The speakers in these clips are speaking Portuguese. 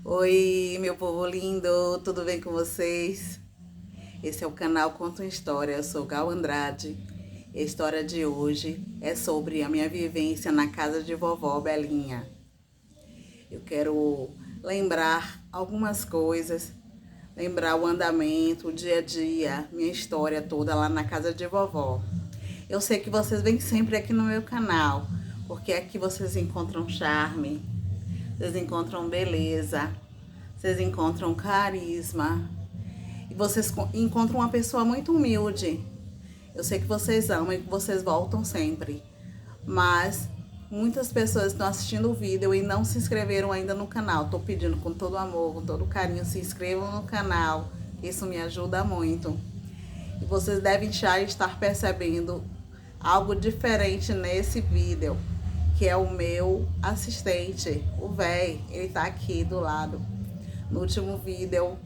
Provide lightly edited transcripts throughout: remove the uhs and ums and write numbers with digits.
Oi, meu povo lindo, tudo bem com vocês? Esse é o canal Conta uma História, eu sou Gal Andrade. A história de hoje é sobre a minha vivência na casa de vovó Belinha. Eu quero lembrar algumas coisas, lembrar o andamento, o dia a dia, minha história toda lá na casa de vovó. Eu sei que vocês vêm sempre aqui no meu canal, porque aqui vocês encontram charme, vocês encontram beleza, vocês encontram carisma e vocês encontram uma pessoa muito humilde. Eu sei que vocês amam e que vocês voltam sempre, mas muitas pessoas estão assistindo o vídeo e não se inscreveram ainda no canal. Estou pedindo com todo amor, com todo carinho, se inscrevam no canal, isso me ajuda muito. E vocês devem já estar percebendo algo diferente nesse vídeo, que é o meu assistente, o véi, ele tá aqui do lado. No último vídeo,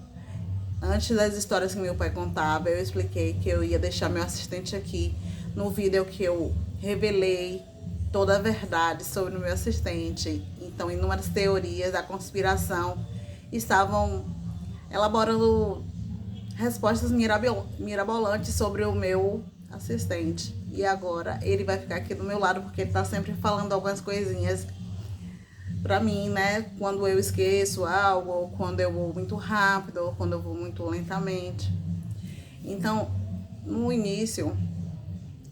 antes das histórias que meu pai contava, eu expliquei que eu ia deixar meu assistente aqui. No vídeo que eu revelei toda a verdade sobre o meu assistente. Então, inúmeras teorias da conspiração estavam elaborando respostas mirabolantes sobre o meu assistente. E agora ele vai ficar aqui do meu lado porque ele tá sempre falando algumas coisinhas pra mim, né? Quando eu esqueço algo, ou quando eu vou muito rápido, ou quando eu vou muito lentamente. Então, no início,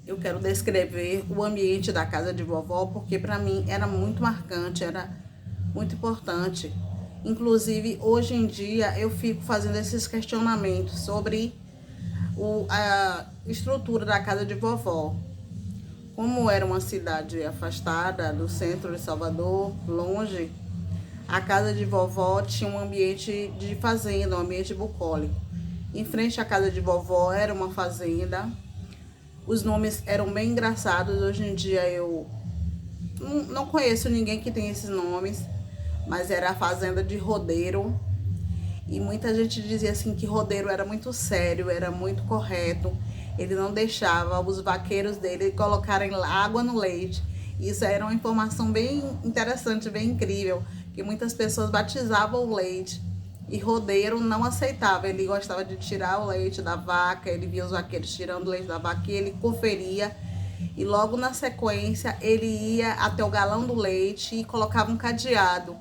eu quero descrever o ambiente da casa de vovó, porque pra mim era muito marcante, era muito importante. Inclusive, hoje em dia, eu fico fazendo esses questionamentos sobre a estrutura da casa de vovó. Como era uma cidade afastada do centro de Salvador, longe, a casa de vovó tinha um ambiente de fazenda, um ambiente bucólico. Em frente à casa de vovó era uma fazenda. Os nomes eram bem engraçados. Hoje em dia eu não conheço ninguém que tem esses nomes, mas era a fazenda de Rodeiro. E muita gente dizia assim que Rodeiro era muito sério, era muito correto. Ele não deixava os vaqueiros dele colocarem água no leite. Isso era uma informação bem interessante, bem incrível, que muitas pessoas batizavam o leite e Rodeiro não aceitava. Ele gostava de tirar o leite da vaca, ele via os vaqueiros tirando o leite da vaca e ele conferia. E logo na sequência ele ia até o galão do leite e colocava um cadeado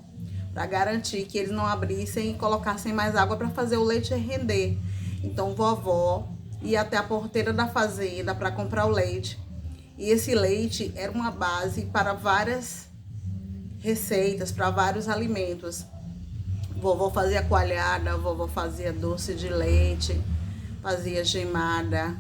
para garantir que eles não abrissem e colocassem mais água para fazer o leite render. Então, vovó ia até a porteira da fazenda para comprar o leite. E esse leite era uma base para várias receitas, para vários alimentos. Vovó fazia coalhada, vovó fazia doce de leite, fazia gemada.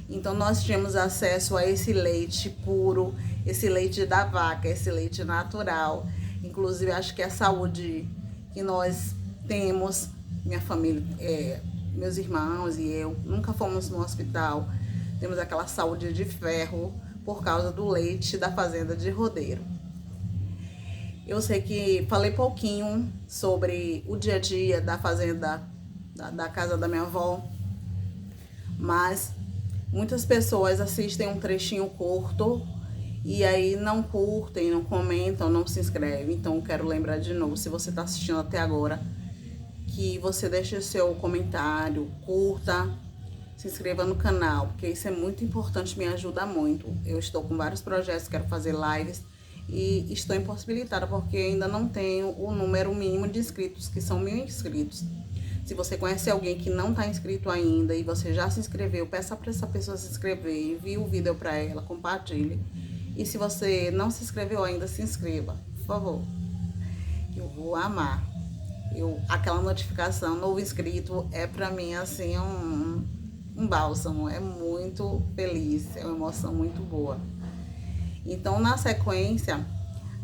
Então, nós tínhamos acesso a esse leite puro, esse leite da vaca, esse leite natural. Inclusive, acho que a saúde que nós temos, minha família, meus irmãos e eu, nunca fomos no hospital. Temos aquela saúde de ferro por causa do leite da fazenda de Rodeiro. Eu sei que falei pouquinho sobre o dia a dia da fazenda, da casa da minha avó, mas muitas pessoas assistem um trechinho curto e aí não curtem, não comentam, não se inscrevem. Então eu quero lembrar de novo, se você está assistindo até agora, que você deixe seu comentário, curta, se inscreva no canal, porque isso é muito importante, me ajuda muito. Eu estou com vários projetos, quero fazer lives e estou impossibilitada porque ainda não tenho o número mínimo de inscritos, que são 1000 inscritos. Se você conhece alguém que não está inscrito ainda e você já se inscreveu, peça para essa pessoa se inscrever, envie o vídeo para ela, compartilhe. E se você não se inscreveu ainda, se inscreva, por favor. Eu vou amar. Aquela notificação, novo inscrito, é para mim assim um bálsamo, é muito feliz, é uma emoção muito boa. Então, na sequência,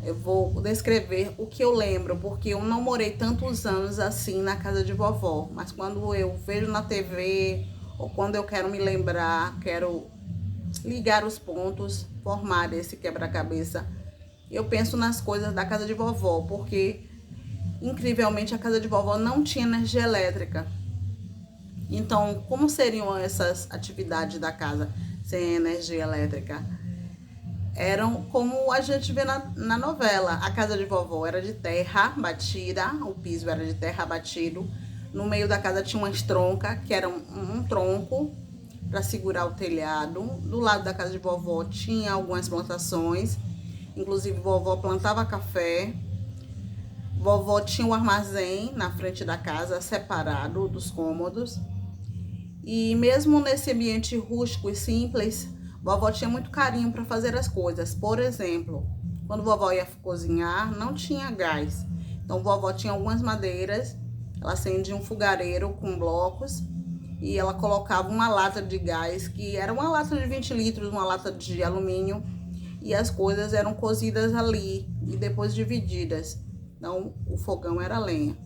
eu vou descrever o que eu lembro, porque eu não morei tantos anos assim na casa de vovó, mas quando eu vejo na TV ou quando eu quero me lembrar, quero ligar os pontos, formar esse quebra-cabeça, eu penso nas coisas da casa de vovó, porque incrivelmente a casa de vovó não tinha energia elétrica. Então, como seriam essas atividades da casa sem energia elétrica? eram como a gente vê na novela. A casa de vovó era de terra batida, o piso era de terra batido. No meio da casa tinha umas troncas, que era um tronco para segurar o telhado. Do lado da casa de vovó tinha algumas plantações, inclusive vovó plantava café. Vovó tinha um armazém na frente da casa, separado dos cômodos. E mesmo nesse ambiente rústico e simples, vovó tinha muito carinho para fazer as coisas. Por exemplo, quando vovó ia cozinhar, não tinha gás. Então vovó tinha algumas madeiras, ela acendia um fogareiro com blocos e ela colocava uma lata de gás, que era uma lata de 20 litros, uma lata de alumínio, e as coisas eram cozidas ali e depois divididas. Então o fogão era lenha.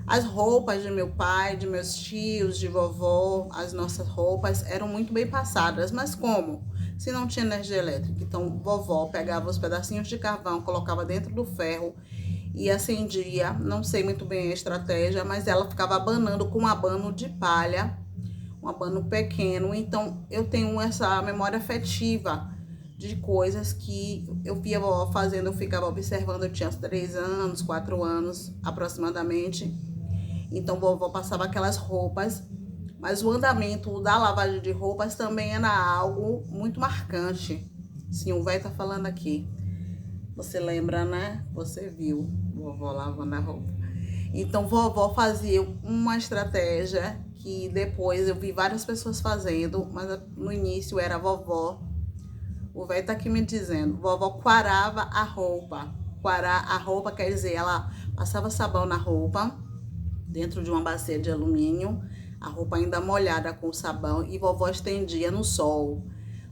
As roupas de meu pai, de meus tios, de vovó, as nossas roupas eram muito bem passadas. Mas como? Se não tinha energia elétrica. Então vovó pegava os pedacinhos de carvão, colocava dentro do ferro e acendia. Não sei muito bem a estratégia, mas ela ficava abanando com um abano de palha, um abano pequeno. Então eu tenho essa memória afetiva de coisas que eu via a vovó fazendo, eu ficava observando. Eu tinha 3 anos, 4 anos aproximadamente. Então vovó passava aquelas roupas, mas o andamento da lavagem de roupas também era algo muito marcante. Sim, o velho tá falando aqui. Você lembra, né? Você viu vovó lavando a roupa. Então vovó fazia uma estratégia que depois eu vi várias pessoas fazendo, mas no início era a vovó. O velho tá aqui me dizendo, vovó quarava a roupa. Quarar a roupa quer dizer, ela passava sabão na roupa, dentro de uma bacia de alumínio, a roupa ainda molhada com sabão, e vovó estendia no sol,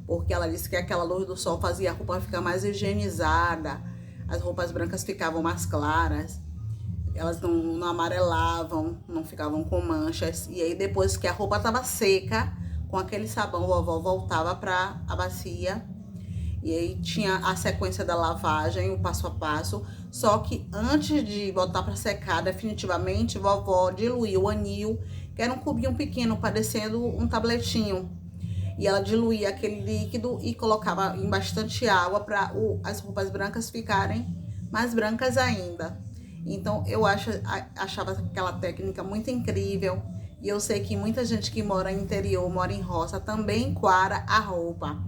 porque ela disse que aquela luz do sol fazia a roupa ficar mais higienizada, as roupas brancas ficavam mais claras, elas não amarelavam, não ficavam com manchas. E aí depois que a roupa estava seca, com aquele sabão, vovó voltava para a bacia. E aí tinha a sequência da lavagem, o passo a passo. Só que antes de botar para secar definitivamente, vovó diluía o anil, que era um cubinho pequeno, parecendo um tabletinho. E ela diluía aquele líquido e colocava em bastante água para as roupas brancas ficarem mais brancas ainda. Então eu achava aquela técnica muito incrível. E eu sei que muita gente que mora no interior, mora em roça, também quara a roupa.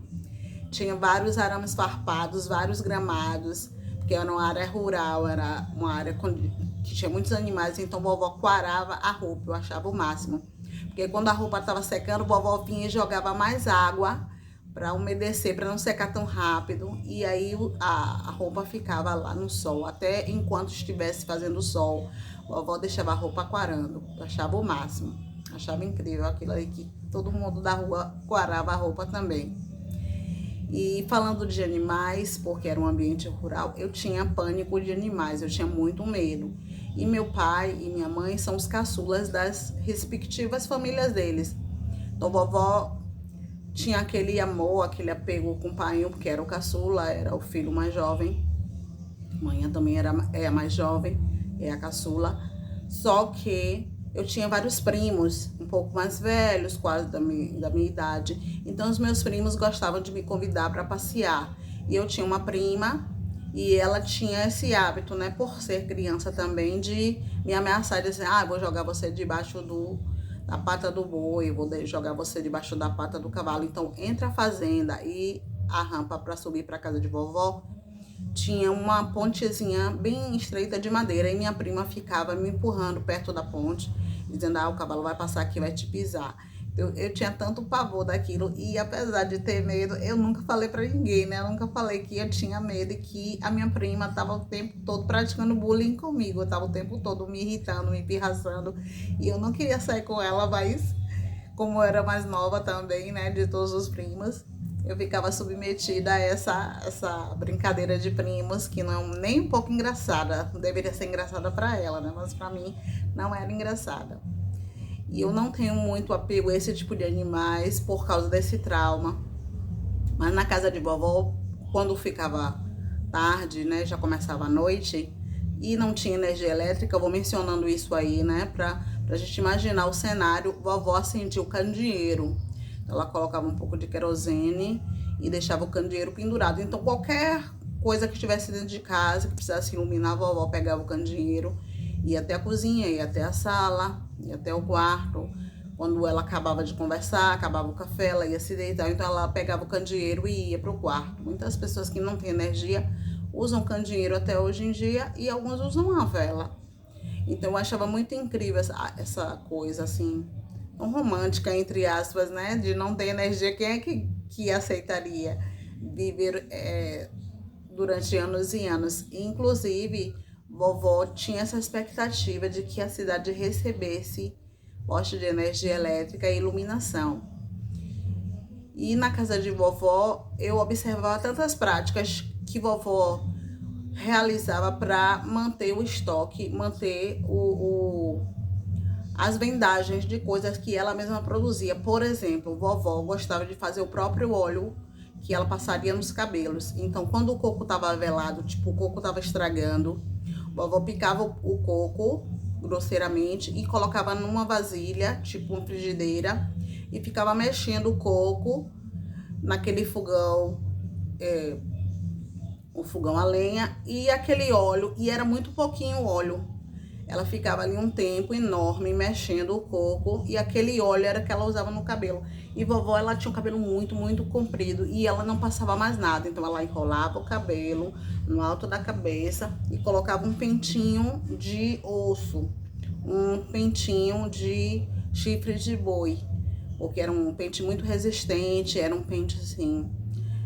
Tinha vários arames farpados, vários gramados, porque era uma área rural, era uma área que tinha muitos animais, então vovó quarava a roupa, eu achava o máximo. Porque quando a roupa estava secando, vovó vinha e jogava mais água para umedecer, para não secar tão rápido, e aí a roupa ficava lá no sol, até enquanto estivesse fazendo sol, vovó deixava a roupa quarando, eu achava o máximo, achava incrível aquilo aí, que todo mundo da rua quarava a roupa também. E falando de animais, porque era um ambiente rural, eu tinha pânico de animais, eu tinha muito medo. E meu pai e minha mãe são os caçulas das respectivas famílias deles. Então vovó tinha aquele amor, aquele apego com o pai, porque era o caçula, era o filho mais jovem. Mãe também é a mais jovem, é a caçula. Só que eu tinha vários primos, um pouco mais velhos, quase da minha idade. Então os meus primos gostavam de me convidar para passear. E eu tinha uma prima e ela tinha esse hábito, né, por ser criança também, de me ameaçar e dizer, vou jogar você debaixo da pata do boi, vou jogar você debaixo da pata do cavalo. Então entre a fazenda e a rampa para subir para casa de vovó, tinha uma pontezinha bem estreita de madeira, e minha prima ficava me empurrando perto da ponte, dizendo, o cavalo vai passar aqui, vai te pisar. Eu tinha tanto pavor daquilo, e apesar de ter medo, eu nunca falei pra ninguém, né? Eu nunca falei que eu tinha medo e que a minha prima tava o tempo todo praticando bullying comigo, eu tava o tempo todo me irritando, me pirraçando, e eu não queria sair com ela, mas como eu era mais nova também, né, de todos os primos, eu ficava submetida a essa brincadeira de primos, que não é nem um pouco engraçada. Deveria ser engraçada para ela, né? Mas para mim não era engraçada. E eu não tenho muito apego a esse tipo de animais por causa desse trauma. Mas na casa de vovó, quando ficava tarde, né, já começava a noite e não tinha energia elétrica, eu vou mencionando isso aí, né, pra gente imaginar o cenário. Vovó acendia o candeeiro. Ela colocava um pouco de querosene e deixava o candeeiro pendurado. Então, qualquer coisa que estivesse dentro de casa, que precisasse iluminar, a vovó pegava o candeeiro, ia até a cozinha, ia até a sala, ia até o quarto. Quando ela acabava de conversar, acabava o café, ela ia se deitar, então ela pegava o candeeiro e ia para o quarto. Muitas pessoas que não têm energia usam candeeiro até hoje em dia e alguns usam a vela. Então eu achava muito incrível essa coisa assim, tão romântica, entre aspas, né? De não ter energia. Quem é que aceitaria viver durante anos e anos? Inclusive, vovó tinha essa expectativa de que a cidade recebesse poste de energia elétrica e iluminação. E na casa de vovó eu observava tantas práticas que vovó realizava para manter o estoque, manter as vendagens de coisas que ela mesma produzia. Por exemplo, vovó gostava de fazer o próprio óleo que ela passaria nos cabelos. Então, quando o coco estava velado, tipo, o coco estava estragando, vovó picava o coco grosseiramente e colocava numa vasilha, tipo uma frigideira, e ficava mexendo o coco naquele fogão, o fogão a lenha, e aquele óleo, e era muito pouquinho óleo. Ela ficava ali um tempo enorme mexendo o coco e aquele óleo era que ela usava no cabelo. E vovó, ela tinha um cabelo muito, muito comprido e ela não passava mais nada. Então ela enrolava o cabelo no alto da cabeça e colocava um pentinho de osso, um pentinho de chifre de boi, porque era um pente muito resistente, era um pente assim,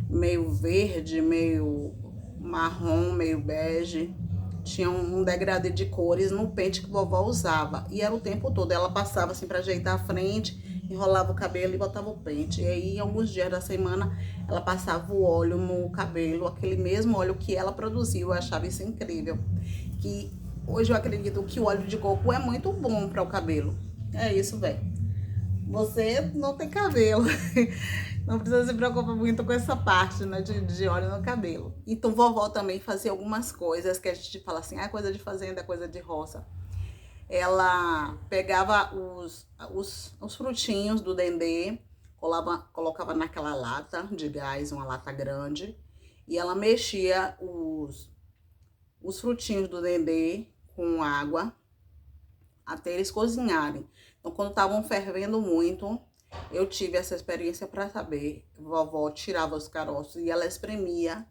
meio verde, meio marrom, meio bege. Tinha um degradê de cores no pente que vovó usava. E era o tempo todo. Ela passava assim para ajeitar a frente, enrolava o cabelo e botava o pente. E aí, alguns dias da semana, ela passava o óleo no cabelo, aquele mesmo óleo que ela produziu. Eu achava isso incrível. Que hoje eu acredito que o óleo de coco é muito bom para o cabelo. É isso, velho. Você não tem cabelo. Não precisa se preocupar muito com essa parte, né, de óleo no cabelo. Então, vovó também fazia algumas coisas que a gente fala assim, coisa de fazenda, coisa de roça. Ela pegava os frutinhos do dendê, colocava naquela lata de gás, uma lata grande, e ela mexia os frutinhos do dendê com água até eles cozinharem. Então, quando estavam fervendo muito, eu tive essa experiência para saber. Vovó tirava os caroços e ela espremia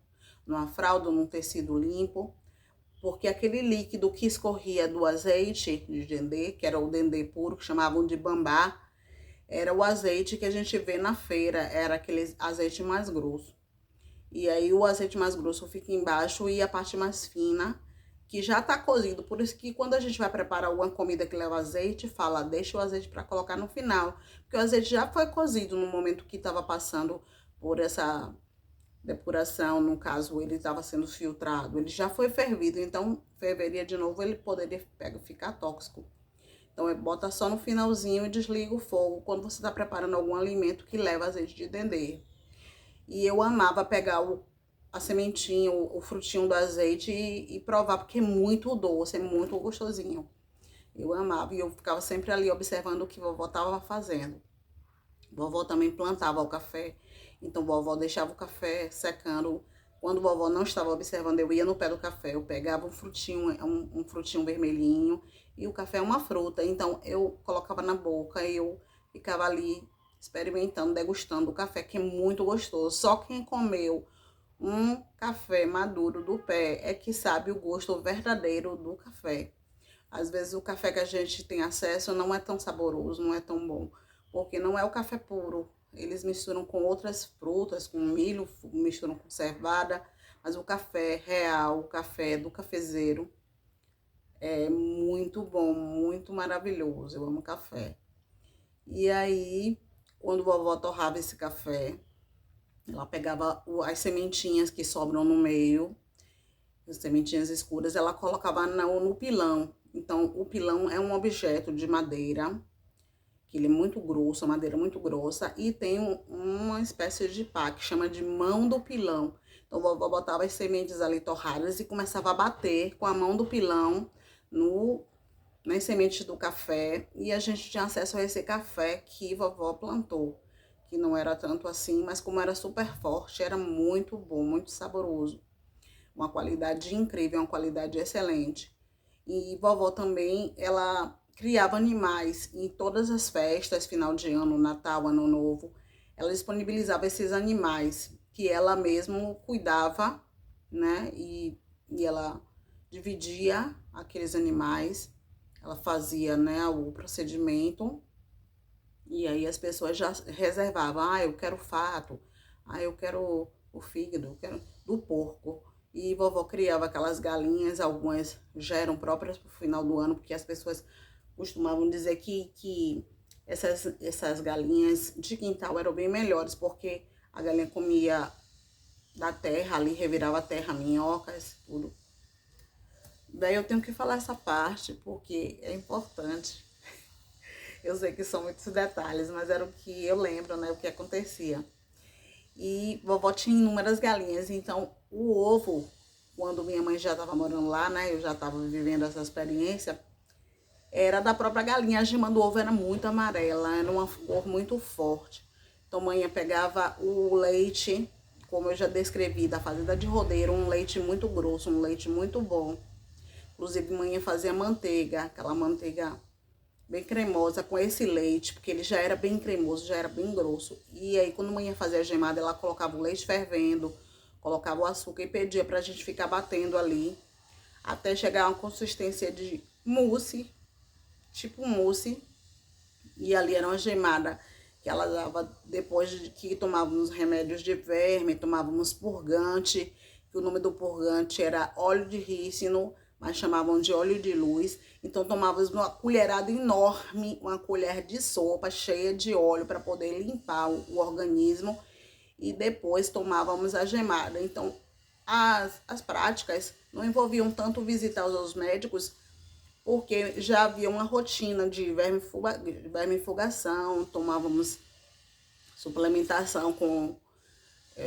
numa fralda, num tecido limpo, porque aquele líquido que escorria do azeite de dendê, que era o dendê puro, que chamavam de bambá, era o azeite que a gente vê na feira, era aquele azeite mais grosso. E aí o azeite mais grosso fica embaixo e a parte mais fina, que já tá cozido. Por isso que quando a gente vai preparar alguma comida que leva azeite, fala, deixa o azeite para colocar no final. Porque o azeite já foi cozido no momento que estava passando por essa depuração, no caso, ele estava sendo filtrado. Ele já foi fervido, então ferveria de novo, ele poderia ficar tóxico. Então, bota só no finalzinho e desliga o fogo quando você está preparando algum alimento que leva azeite de dendê. E eu amava pegar a sementinha, o frutinho do azeite e provar, porque é muito doce, é muito gostosinho. Eu amava e eu ficava sempre ali observando o que vovó estava fazendo. Vovó também plantava o café, então vovó deixava o café secando. Quando vovó não estava observando, eu ia no pé do café, eu pegava um frutinho vermelhinho, e o café é uma fruta, então eu colocava na boca e eu ficava ali experimentando, degustando o café, que é muito gostoso. Só quem comeu um café maduro do pé é que sabe o gosto verdadeiro do café. Às vezes o café que a gente tem acesso não é tão saboroso, não é tão bom, porque não é o café puro. Eles misturam com outras frutas, com milho, misturam com cevada, mas o café real, o café do cafezeiro, é muito bom, muito maravilhoso. Eu amo café. E aí, quando vovó torrava esse café, ela pegava as sementinhas que sobram no meio, as sementinhas escuras, ela colocava no pilão. Então, o pilão é um objeto de madeira, que ele é muito grosso, a madeira é muito grossa, e tem uma espécie de pá, que chama de mão do pilão. Então, a vovó botava as sementes ali torradas e começava a bater com a mão do pilão nas sementes do café, e a gente tinha acesso a esse café que vovó plantou. que não era tanto assim, mas como era super forte, era muito bom, muito saboroso. Uma qualidade incrível, uma qualidade excelente. E vovó também, ela criava animais em todas as festas, final de ano, Natal, Ano Novo. Ela disponibilizava esses animais que ela mesma cuidava, né? E ela dividia aqueles animais, ela fazia, né, o procedimento e aí as pessoas já reservavam, eu quero o fato, eu quero o fígado, eu quero do porco. E vovó criava aquelas galinhas, algumas já eram próprias para o final do ano, porque as pessoas costumavam dizer que essas galinhas de quintal eram bem melhores, porque a galinha comia da terra ali, revirava a terra, minhocas, tudo. Daí eu tenho que falar essa parte, porque é importante. Eu sei que são muitos detalhes, mas era o que eu lembro, né? O que acontecia. E vovó tinha inúmeras galinhas, então o ovo, quando minha mãe já estava morando lá, né? Eu já estava vivendo essa experiência, era da própria galinha. A gema do ovo era muito amarela, era uma cor muito forte. Então, mãe pegava o leite, como eu já descrevi, da fazenda de Rodeiro, um leite muito grosso, um leite muito bom. Inclusive, mãe fazia manteiga, aquela manteiga bem cremosa com esse leite, porque ele já era bem cremoso, já era bem grosso. E aí, quando a mãe fazia a gemada, ela colocava o leite fervendo, colocava o açúcar e pedia pra gente ficar batendo ali, até chegar a uma consistência de mousse, tipo mousse. E ali era uma gemada que ela dava depois de que tomávamos remédios de verme, tomávamos purgante, que o nome do purgante era óleo de rícino, mas chamavam de óleo de luz. Então tomávamos uma colherada enorme, uma colher de sopa cheia de óleo para poder limpar o organismo e depois tomávamos a gemada. Então as práticas não envolviam tanto visitar os médicos, porque já havia uma rotina de vermifugação, tomávamos suplementação com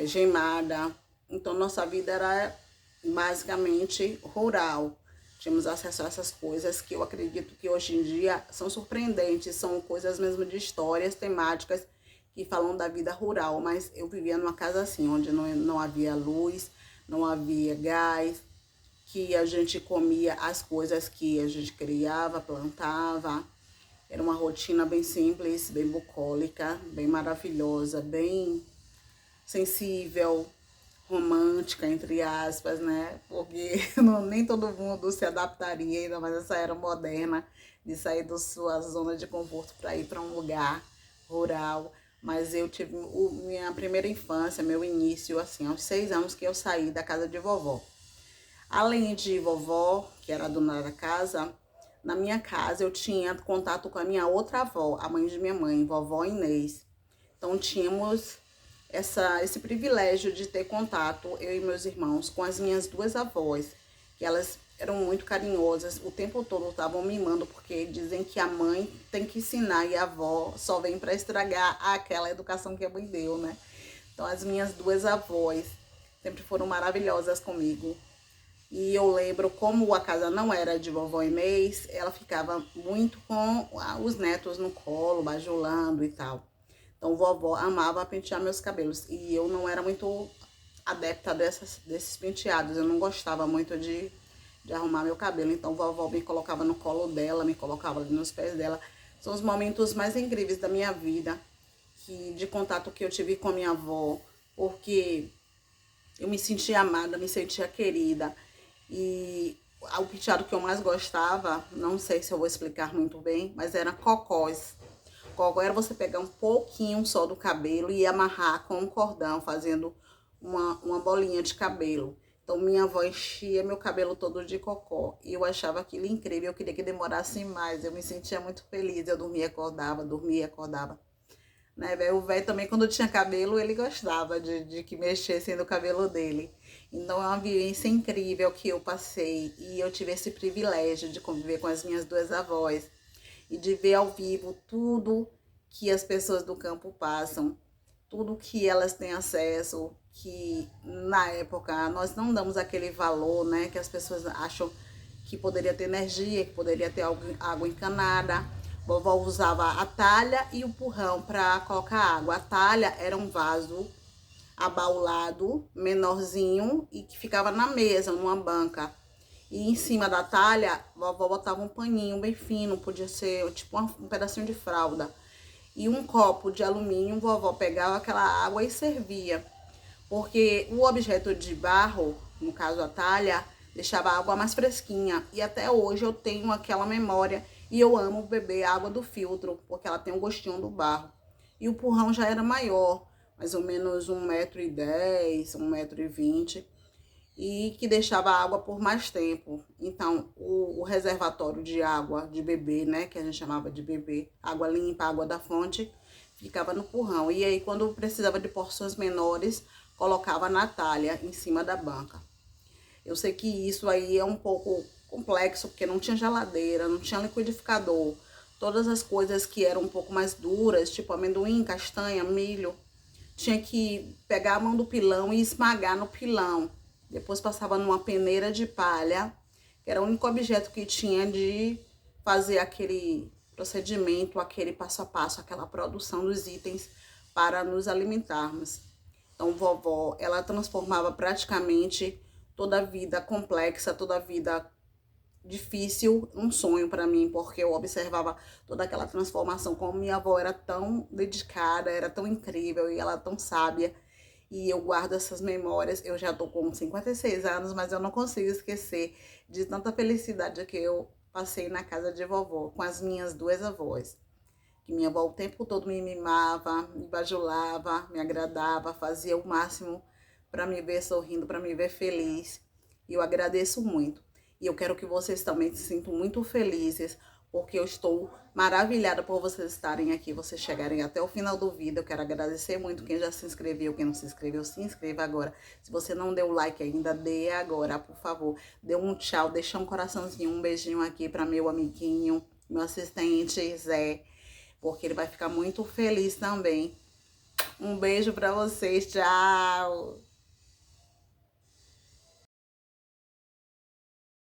gemada. Então, nossa vida era basicamente rural. Tínhamos acesso a essas coisas que eu acredito que hoje em dia são surpreendentes, são coisas mesmo de histórias temáticas que falam da vida rural. Mas eu vivia numa casa assim, onde não havia luz, não havia gás, que a gente comia as coisas que a gente criava, plantava. Era uma rotina bem simples, bem bucólica, bem maravilhosa, bem sensível, romântica, entre aspas, né? Porque nem todo mundo se adaptaria, ainda mais essa era moderna, de sair da sua zona de conforto para ir para um lugar rural. Mas eu tive minha primeira infância, meu início, assim, aos 6 anos que eu saí da casa de vovó. Além de vovó, que era a dona da casa, na minha casa eu tinha contato com a minha outra avó, a mãe de minha mãe, vovó Inês. Então tínhamos esse privilégio de ter contato, eu e meus irmãos, com as minhas duas avós, que elas eram muito carinhosas, o tempo todo estavam mimando, porque dizem que a mãe tem que ensinar e a avó só vem para estragar aquela educação que a mãe deu, né? Então as minhas duas avós sempre foram maravilhosas comigo. E eu lembro, como a casa não era de vovó Inês, ela ficava muito com os netos no colo, bajulando e tal. Então, vovó amava pentear meus cabelos. E eu não era muito adepta desses penteados. Eu não gostava muito de arrumar meu cabelo. Então, vovó me colocava no colo dela, me colocava ali nos pés dela. São os momentos mais incríveis da minha vida, de contato que eu tive com a minha avó. Porque eu me sentia amada, me sentia querida. E o penteado que eu mais gostava, não sei se eu vou explicar muito bem, mas era cocós. Cocó era você pegar um pouquinho só do cabelo e amarrar com um cordão, fazendo uma bolinha de cabelo. Então, minha avó enchia meu cabelo todo de cocó. E eu achava aquilo incrível, eu queria que demorasse mais. Eu me sentia muito feliz, eu dormia, acordava. Né? O velho também, quando tinha cabelo, ele gostava de que mexessem no cabelo dele. Então, é uma vivência incrível que eu passei. E eu tive esse privilégio de conviver com as minhas duas avós. E de ver ao vivo tudo que as pessoas do campo passam. Tudo que elas têm acesso. Que, na época, nós não damos aquele valor, né? Que as pessoas acham que poderia ter energia, que poderia ter água encanada. Vovó usava a talha e o purrão para colocar água. A talha era um vaso abaulado, menorzinho, e que ficava na mesa, numa banca. E em cima da talha, vovó botava um paninho bem fino, podia ser tipo um pedacinho de fralda. E um copo de alumínio, vovó pegava aquela água e servia. Porque o objeto de barro, no caso a talha, deixava a água mais fresquinha. E até hoje eu tenho aquela memória e eu amo beber água do filtro, porque ela tem o gostinho do barro. E o purrão já era maior, mais ou menos 1,10 m, 1,20 m, e que deixava a água por mais tempo. Então, o reservatório de água de bebê, né, que a gente chamava de bebê, água limpa, água da fonte, ficava no purrão. E aí, quando precisava de porções menores, colocava na talha, em cima da banca. Eu sei que isso aí é um pouco complexo, porque não tinha geladeira, não tinha liquidificador. Todas as coisas que eram um pouco mais duras, tipo amendoim, castanha, milho, tinha que pegar a mão do pilão e esmagar no pilão. Depois passava numa peneira de palha, que era o único objeto que tinha de fazer aquele procedimento, aquele passo a passo, aquela produção dos itens para nos alimentarmos. Então, vovó, ela transformava praticamente toda a vida complexa, toda a vida difícil, um sonho para mim, porque eu observava toda aquela transformação, como minha avó era tão dedicada, era tão incrível e ela tão sábia. E eu guardo essas memórias. Eu já tô com 56 anos, mas eu não consigo esquecer de tanta felicidade que eu passei na casa de vovó, com as minhas duas avós. Que minha avó o tempo todo me mimava, me bajulava, me agradava, fazia o máximo para me ver sorrindo, para me ver feliz. E eu agradeço muito. E eu quero que vocês também se sintam muito felizes, porque eu estou maravilhada por vocês estarem aqui, vocês chegarem até o final do vídeo. Eu quero agradecer muito quem já se inscreveu, quem não se inscreveu, se inscreva agora. Se você não deu like ainda, dê agora, por favor. Dê um tchau, deixa um coraçãozinho, um beijinho aqui para meu amiguinho, meu assistente Zé, porque ele vai ficar muito feliz também. Um beijo para vocês, tchau!